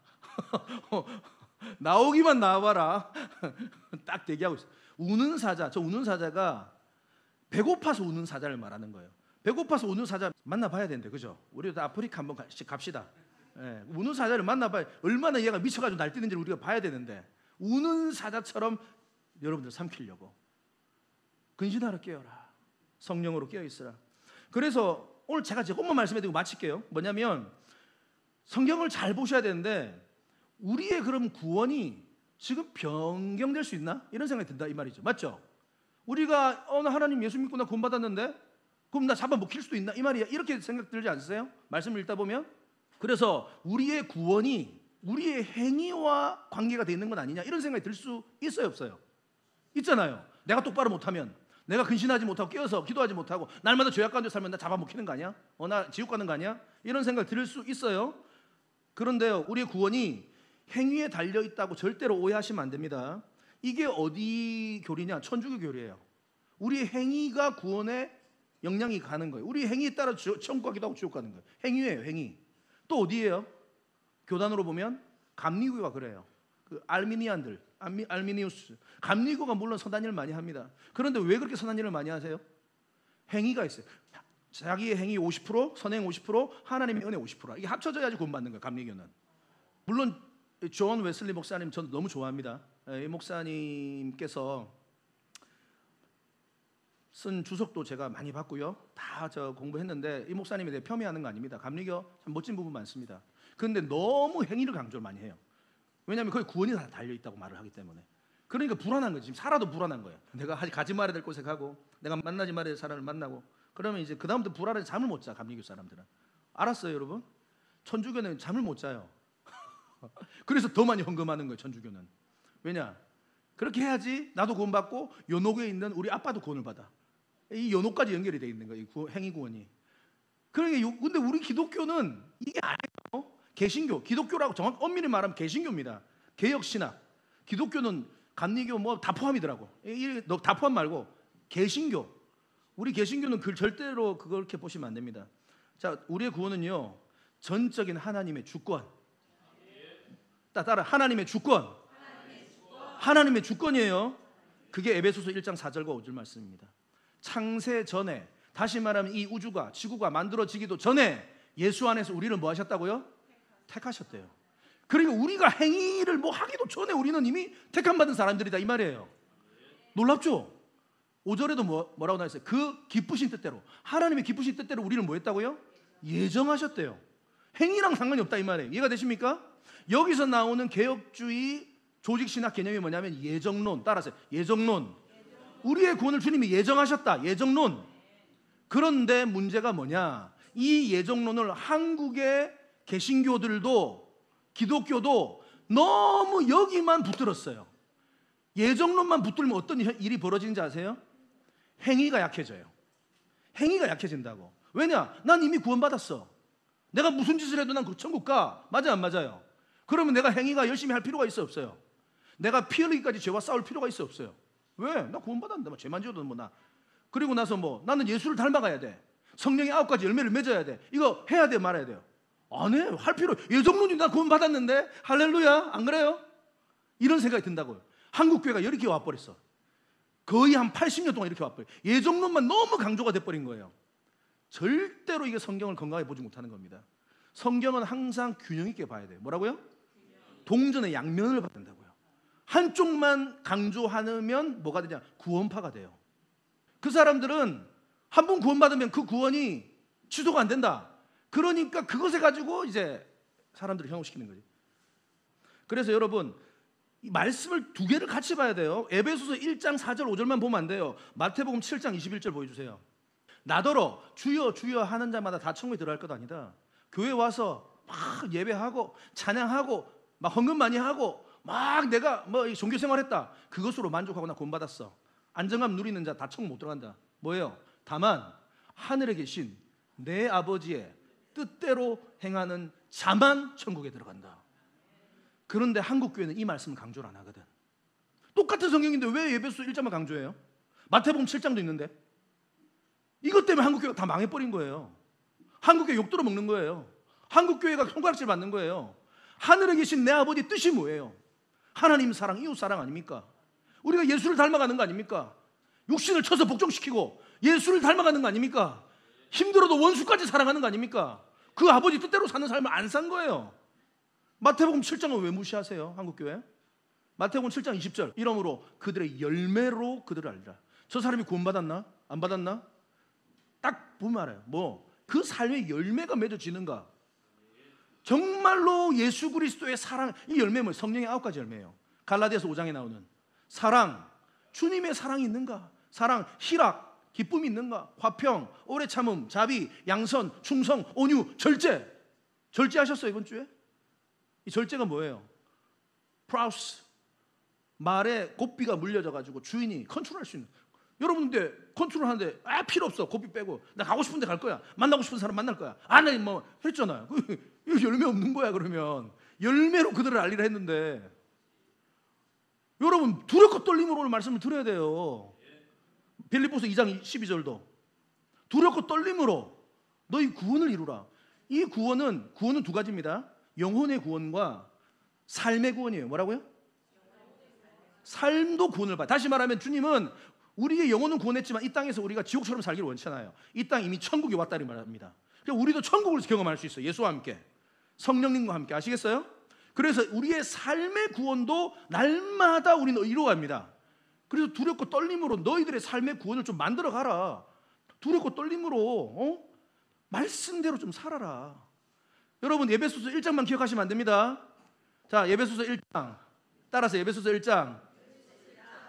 나오기만 나와봐라. 딱 대기하고 있어. 우는 사자, 저 우는 사자가 배고파서 우는 사자를 말하는 거예요. 배고파서 우는 사자 만나봐야 되는데, 그죠? 우리도 아프리카 한번 갑시다. 예, 우는 사자를 만나봐야 얼마나 얘가 미쳐가지고 날뛰는지를 우리가 봐야 되는데, 우는 사자처럼 여러분들 삼키려고 근신하러 깨어라. 성령으로 깨어있으라. 그래서 오늘 제가 조금만 말씀해드리고 마칠게요. 뭐냐면 성경을 잘 보셔야 되는데 우리의 그럼 구원이 지금 변경될 수 있나? 이런 생각이 든다 이 말이죠. 맞죠? 우리가 나 하나님 예수 믿고 나 구원 받았는데 그럼 나 잡아먹힐 수도 있나? 이 말이야. 이렇게 생각 들지 않으세요? 말씀을 읽다 보면. 그래서 우리의 구원이 우리의 행위와 관계가 되어 있는 건 아니냐 이런 생각이 들 수 있어요 없어요? 있잖아요. 내가 똑바로 못하면, 내가 근신하지 못하고 깨어서 기도하지 못하고 날마다 죄악 가운데 살면 나 잡아먹히는 거 아니야? 나 지옥 가는 거 아니야? 이런 생각 들 수 있어요. 그런데요, 우리의 구원이 행위에 달려 있다고 절대로 오해하시면 안 됩니다. 이게 어디 교리냐? 천주교 교리예요. 우리의 행위가 구원에 영향이 가는 거예요. 우리 행위에 따라 천국 가기도 하고 지옥 가는 거예요. 행위예요, 행위. 또 어디예요? 교단으로 보면 감리교가 그래요. 그 알미니안들, 알미니우스. 감리교가 물론 선한 일을 많이 합니다. 그런데 왜 그렇게 선한 일을 많이 하세요? 행위가 있어요. 자기의 행위 50%, 선행 50%, 하나님의 은혜 50%. 이게 합쳐져야지 구원받는 거예요, 감리교는. 물론 존 웨슬리 목사님 저는 너무 좋아합니다. 이 목사님께서 쓴 주석도 제가 많이 봤고요. 다 저 공부했는데 이 목사님에 대해 폄훼하는 거 아닙니다. 감리교 참 멋진 부분 많습니다. 그런데 너무 행위를 강조를 많이 해요. 왜냐하면 거기 구원이 다 달려있다고 말을 하기 때문에. 그러니까 불안한 거지. 지금 살아도 불안한 거예요. 내가 가지 말아야 될 곳에 가고 내가 만나지 말아야 될 사람을 만나고 그러면 이제 그 다음부터 불안해서 잠을 못 자. 감리교 사람들은. 알았어요 여러분? 천주교는 잠을 못 자요. 그래서 더 많이 헌금하는 거예요 천주교는. 왜냐? 그렇게 해야지 나도 구원받고 연옥에 있는 우리 아빠도 구원을 받아. 이 연옥까지 연결이 돼 있는 거예요. 이 행위 구원이. 그러니까 근데 우리 기독교는 이게 아니에요. 개신교, 기독교라고 정확히 엄밀히 말하면 개신교입니다. 개혁신학. 기독교는 감리교 뭐 다 포함이더라고. 다 포함 말고 개신교. 우리 개신교는 절대로 그렇게 보시면 안 됩니다. 자, 우리의 구원은요 전적인 하나님의 주권. 따라 하나님의 주권. 하나님의 주권이에요. 그게 에베소서 1장 4절과 5절 말씀입니다. 창세 전에, 다시 말하면 이 우주가 지구가 만들어지기도 전에 예수 안에서 우리를 뭐 하셨다고요? 택하셨대요. 그러니까 우리가 행위를 뭐 하기도 전에 우리는 이미 택함 받은 사람들이다 이 말이에요. 놀랍죠? 5절에도 뭐라고 나왔어요? 그 기쁘신 뜻대로, 하나님의 기쁘신 뜻대로 우리를 뭐 했다고요? 예정하셨대요. 행위랑 상관이 없다 이 말이에요. 이해가 되십니까? 여기서 나오는 개혁주의 조직신학 개념이 뭐냐면 예정론. 따라서 예정론. 우리의 구원을 주님이 예정하셨다. 예정론. 그런데 문제가 뭐냐? 이 예정론을 한국의 개신교들도 기독교도 너무 여기만 붙들었어요. 예정론만 붙들면 어떤 일이 벌어지는지 아세요? 행위가 약해져요. 행위가 약해진다고. 왜냐? 난 이미 구원받았어. 내가 무슨 짓을 해도 난 천국 가. 맞아요 안 맞아요? 그러면 내가 행위가 열심히 할 필요가 있어 없어요? 내가 피 흘리기까지 죄와 싸울 필요가 있어 없어요? 왜? 나 구원받았는데 죄만 지어도 뭐 나. 그리고 나서 뭐 나는 예수를 닮아가야 돼. 성령의 9가지 열매를 맺어야 돼. 이거 해야 돼 말아야 돼요? 안 해. 할 필요. 예정론이 나 구원받았는데 할렐루야. 안 그래요? 이런 생각이 든다고요. 한국교회가 이렇게 와버렸어. 거의 한 80년 동안 이렇게 와버려요. 예정론만 너무 강조가 돼버린 거예요. 절대로 이게 성경을 건강하게 보지 못하는 겁니다. 성경은 항상 균형 있게 봐야 돼요. 뭐라고요? 동전의 양면을 봐야 된다고요. 한쪽만 강조하면 뭐가 되냐? 구원파가 돼요. 그 사람들은 한 번 구원받으면 그 구원이 취소가 안 된다. 그러니까 그것에 가지고 이제 사람들을 현혹시키는 거지. 그래서 여러분 이 말씀을 두 개를 같이 봐야 돼요. 에베소서 1장 4절 5절만 보면 안 돼요. 마태복음 7장 21절 보여주세요. 나더러 주여 주여 하는 자마다 다 천국에 들어갈 것 아니다. 교회 와서 막 예배하고 찬양하고 막 헌금 많이 하고 막 내가 뭐 종교 생활했다. 그것으로 만족하고 나 구원받았어. 안정감 누리는 자 다 천국 못 들어간다. 뭐예요? 다만 하늘에 계신 내 아버지의 뜻대로 행하는 자만 천국에 들어간다. 그런데 한국 교회는 이 말씀을 강조를 안 하거든. 똑같은 성경인데 왜 에베소서 1장만 강조해요? 마태복음 7장도 있는데. 이것 때문에 한국 교회가 다 망해버린 거예요. 한국 교회 욕 들어먹는 거예요. 한국 교회가 손가락질 받는 거예요. 하늘에 계신 내 아버지 뜻이 뭐예요? 하나님 사랑, 이웃 사랑 아닙니까? 우리가 예수를 닮아가는 거 아닙니까? 육신을 쳐서 복종시키고 예수를 닮아가는 거 아닙니까? 힘들어도 원수까지 사랑하는 거 아닙니까? 그 아버지 뜻대로 사는 삶을 안 산 거예요. 마태복음 7장은 왜 무시하세요? 한국교회? 마태복음 7장 20절 이러므로 그들의 열매로 그들을 알리라. 저 사람이 구원받았나? 안 받았나? 딱 보면 알아요. 뭐? 그 삶의 열매가 맺어지는가? 정말로 예수 그리스도의 사랑, 이 열매는 뭐예요? 성령의 9가지 열매예요. 갈라디아서 5장에 나오는 사랑, 주님의 사랑이 있는가? 사랑, 희락, 기쁨이 있는가? 화평, 오래 참음, 자비, 양선, 충성, 온유, 절제. 절제하셨어요 이번 주에? 이 절제가 뭐예요? 프라우스, 말에 고삐가 물려져 가지고 주인이 컨트롤할 수 있는. 여러분 근데 컨트롤하는데 필요 없어. 고삐 빼고 나 가고 싶은 데 갈 거야. 만나고 싶은 사람 만날 거야. 나 뭐 했잖아요. 이거 열매 없는 거야. 그러면 열매로 그들을 알리라 했는데, 여러분 두렵고 떨림으로 오늘 말씀을 드려야 돼요. 빌립보서 2장 12절도 두렵고 떨림으로 너희 구원을 이루라. 이 구원은 두 가지입니다. 영혼의 구원과 삶의 구원이에요. 뭐라고요? 삶도 구원을 받아. 다시 말하면 주님은 우리의 영혼은 구원했지만 이 땅에서 우리가 지옥처럼 살기를 원치잖아요. 이 땅 이미 천국이 왔다는 말입니다. 그러니까 우리도 천국을 경험할 수 있어요. 예수와 함께, 성령님과 함께. 아시겠어요? 그래서 우리의 삶의 구원도 날마다 우리는 이루어갑니다. 그래서 두렵고 떨림으로 너희들의 삶의 구원을 좀 만들어 가라. 두렵고 떨림으로 말씀대로 좀 살아라. 여러분 에베소서 1장만 기억하시면 안 됩니다. 자, 에베소서 1장 따라서 에베소서 1장,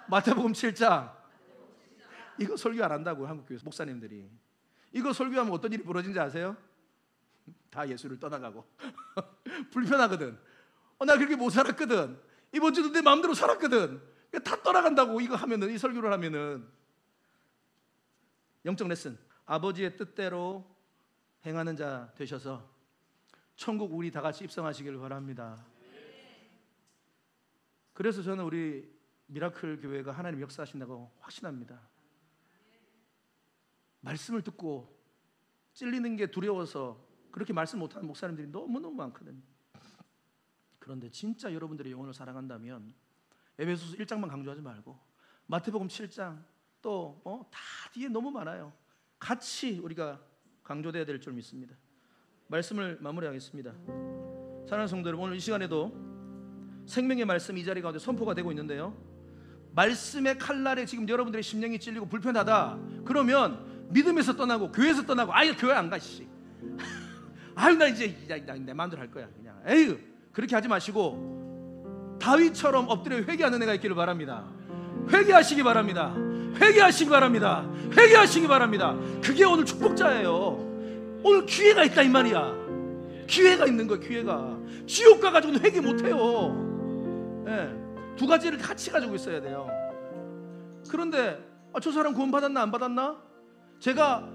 마태복음 7장. 이거 설교 안 한다고요, 한국교회 목사님들이. 이거 설교하면 어떤 일이 벌어진지 아세요? 다 예수를 떠나가고 불편하거든. 나 그렇게 못 살았거든. 이번 주도 내 마음대로 살았거든. 다 떠나간다고. 이거 하면은, 이 설교를 하면은. 영적 레슨. 아버지의 뜻대로 행하는 자 되셔서 천국 우리 다 같이 입성하시길 바랍니다. 그래서 저는 우리 미라클 교회가 하나님 역사하신다고 확신합니다. 말씀을 듣고 찔리는 게 두려워서 그렇게 말씀 못하는 목사님들이 너무너무 많거든요. 그런데 진짜 여러분들의 영혼을 사랑한다면 에베소서 1장만 강조하지 말고 마태복음 7장 또 다 뒤에 너무 많아요. 같이 우리가 강조돼야 될 줄 믿습니다. 말씀을 마무리하겠습니다. 사랑하는 성도 여러분, 오늘 이 시간에도 생명의 말씀 이 자리 가운데 선포가 되고 있는데요, 말씀의 칼날에 지금 여러분들의 심령이 찔리고 불편하다 그러면 믿음에서 떠나고 교회에서 떠나고 아예 교회 안 가. 아유 나 이제 내 마음대로 할 거야 그냥. 에휴, 그렇게 하지 마시고 다윗처럼 엎드려 회개하는 애가 있기를 바랍니다. 회개하시기 바랍니다. 회개하시기 바랍니다. 회개하시기 바랍니다. 그게 오늘 축복자예요. 오늘 기회가 있다 이 말이야. 기회가 있는 거예요. 기회가. 지옥 가가지고는 회개 못해요. 네. 두 가지를 같이 가지고 있어야 돼요. 그런데 저 사람 구원 받았나 안 받았나? 제가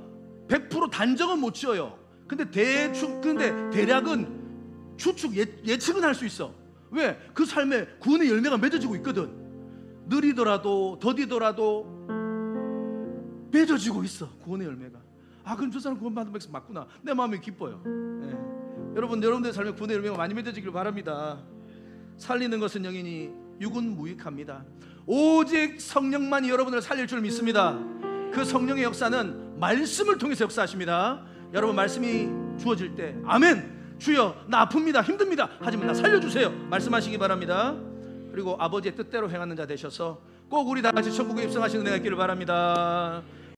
100% 단정은 못 지어요. 근데 대략은 추측, 예측은 할 수 있어. 왜? 그 삶에 구원의 열매가 맺어지고 있거든. 느리더라도 더디더라도 맺어지고 있어. 구원의 열매가. 그럼 저 사람 구원 받은 백성 맞구나. 내 마음이 기뻐요. 여러분들의 삶에 구원의 열매가 많이 맺어지길 바랍니다. 살리는 것은 영이니 육은 무익합니다. 오직 성령만이 여러분을 살릴 줄 믿습니다. 그 성령의 역사는 말씀을 통해서 역사하십니다. 여러분 말씀이 주어질 때 아멘, 주여 나 아픕니다, 힘듭니다 하지만 나 살려주세요 말씀하시기 바랍니다. 그리고 아버지의 뜻대로 행하는 자 되셔서 꼭 우리 다 같이 천국에 입성하시는 은혜가 있기를 바랍니다.